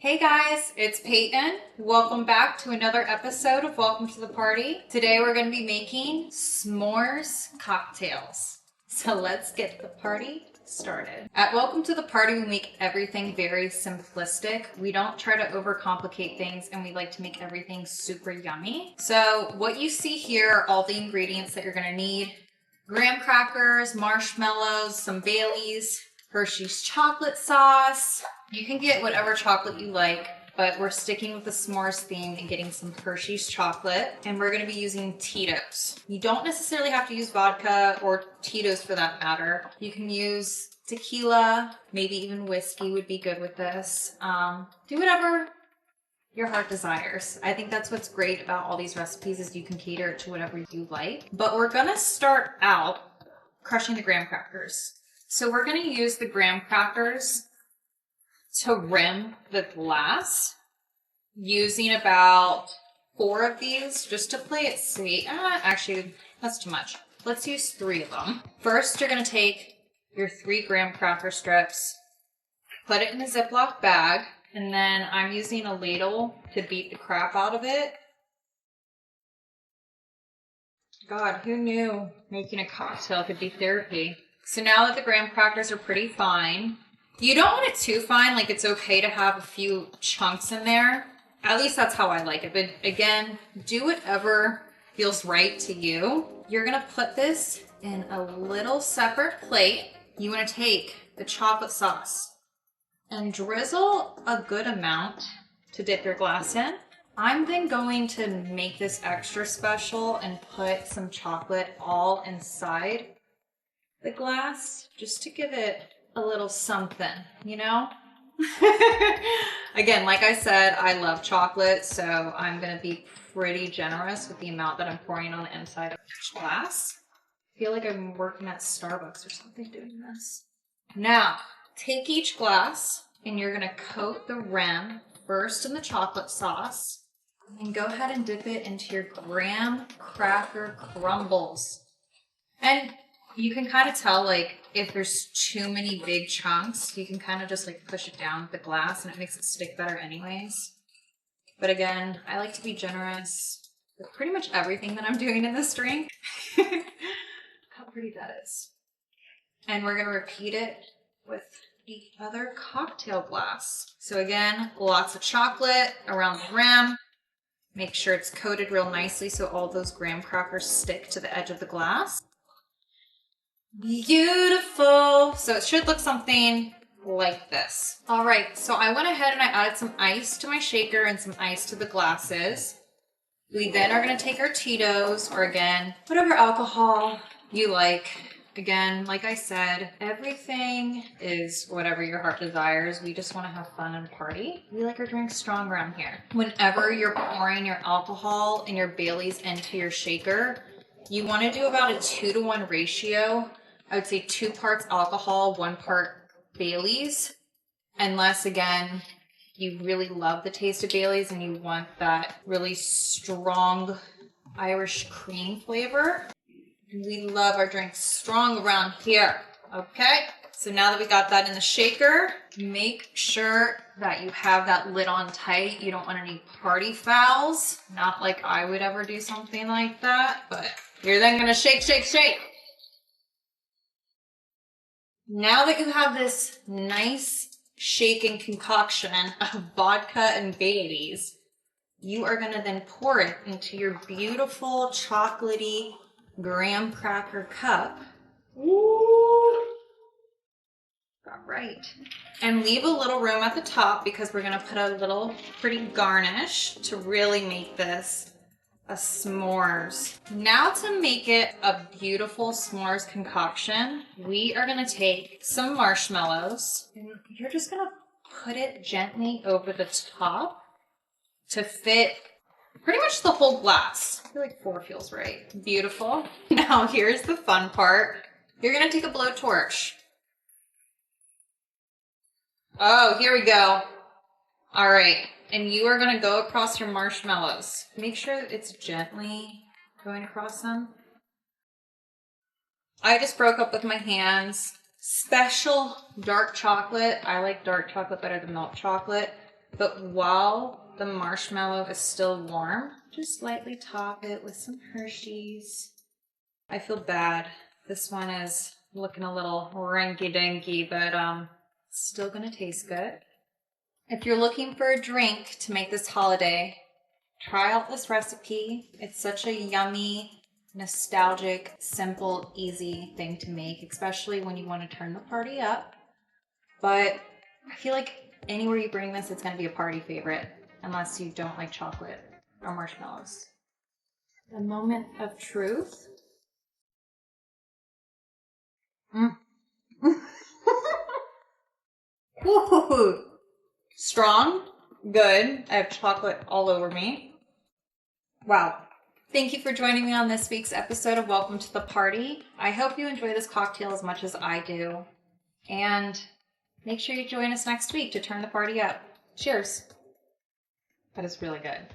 Hey guys, it's Peyton. Welcome back to another episode of Welcome to the Party. Today we're going to be making s'mores cocktails. So let's get the party started. At Welcome to the Party, we make everything very simplistic. We don't try to overcomplicate things, and we like to make everything super yummy. So what you see here are all the ingredients that you're going to need. Graham crackers, marshmallows, some Baileys, Hershey's chocolate sauce. You can get whatever chocolate you like, but we're sticking with the s'mores theme and getting some Hershey's chocolate. And we're going to be using Tito's. You don't necessarily have to use vodka or Tito's for that matter. You can use tequila, maybe even whiskey would be good with this. Do whatever your heart desires. I think that's what's great about all these recipes is you can cater it to whatever you like. But we're going to start out crushing the graham crackers. So we're going to use the graham crackers to rim the glass, using about 4 of these just to play it safe. Actually, that's too much. Let's use 3 of them. First, you're going to take your 3 graham cracker strips, put it in a Ziploc bag, and then I'm using a ladle to beat the crap out of it. God, who knew making a cocktail could be therapy? So now that the graham crackers are pretty fine, you don't want it too fine, like it's okay to have a few chunks in there. At least that's how I like it. But again, do whatever feels right to you. You're gonna put this in a little separate plate. You wanna take the chocolate sauce and drizzle a good amount to dip your glass in. I'm then going to make this extra special and put some chocolate all inside the glass just to give it a little something, you know? Again, like I said, I love chocolate, so I'm gonna be pretty generous with the amount that I'm pouring on the inside of each glass. I feel like I'm working at Starbucks or something doing this. Now, take each glass and you're gonna coat the rim first in the chocolate sauce and go ahead and dip it into your graham cracker crumbles. And you can kind of tell, like, if there's too many big chunks, you can kind of just, like, push it down with the glass, and it makes it stick better anyways. But again, I like to be generous with pretty much everything that I'm doing in this drink. How pretty that is. And we're going to repeat it with the other cocktail glass. So again, lots of chocolate around the rim. Make sure it's coated real nicely so all those graham crackers stick to the edge of the glass. Beautiful. So it should look something like this. All right, so I went ahead and I added some ice to my shaker and some ice to the glasses. We then are going to take our Tito's, or again, whatever alcohol you like. Again, like I said, everything is whatever your heart desires. We just want to have fun and party. We like our drinks strong around here. Whenever you're pouring your alcohol and your Baileys into your shaker, you want to do about a 2-to-1 ratio. I would say 2 parts alcohol, 1 part Baileys. Unless, again, you really love the taste of Baileys and you want that really strong Irish cream flavor. We love our drinks strong around here, okay? So now that we got that in the shaker, make sure that you have that lid on tight. You don't want any party fouls. Not like I would ever do something like that, but you're then gonna shake, shake, shake. Now that you have this nice shaken concoction of vodka and Baileys, you are gonna then pour it into your beautiful chocolatey graham cracker cup. Ooh. Got right. And leave a little room at the top because we're gonna put a little pretty garnish to really make this a s'mores. Now to make it a beautiful s'mores concoction, we are gonna take some marshmallows and you're just gonna put it gently over the top to fit pretty much the whole glass. I feel like 4 feels right. Beautiful. Now here's the fun part. You're gonna take a blowtorch. Oh, here we go. All right. And you are gonna go across your marshmallows. Make sure that it's gently going across them. I just broke up with my hands. Special dark chocolate. I like dark chocolate better than milk chocolate. but while the marshmallow is still warm, just lightly top it with some Hershey's. I feel bad. This one is looking a little rinky-dinky, but still gonna taste good. If you're looking for a drink to make this holiday, try out this recipe. It's such a yummy, nostalgic, simple, easy thing to make, especially when you want to turn the party up. But I feel like anywhere you bring this, it's going to be a party favorite, unless you don't like chocolate or marshmallows. The moment of truth. Woo! Strong, good. I have chocolate all over me. Wow. Thank you for joining me on this week's episode of Welcome to the Party. I hope you enjoy this cocktail as much as I do. And make sure you join us next week to turn the party up. Cheers. That is really good.